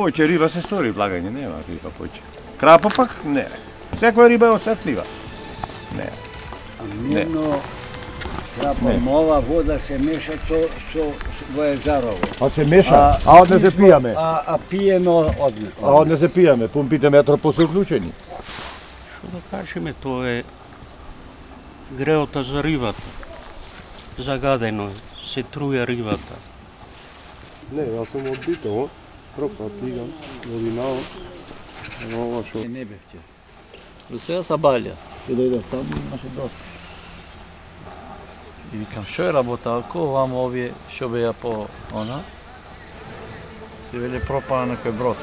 poće, riba se stori vlaganje, nema riba poće. Krapa pak ne. Всякаква риба е осетлива. Не. Mirno, krapa, ova voda se meša со Vojažarovo. A se meša, a od ne se pijame. A pijeme od ne. A od ne se pijame, помпите метро се уклучени. Што да кажеме, тоа е греота за рибата. Загадено е, се труја рибата. Не, јас сум од Битово, тропа тигам, годинао. Ова што Не бевте. Do сега са балја. И да идем таму, имаше доста. И викам, што е работа, ако вамо овие што беа по она? Се веле пропана некој брод.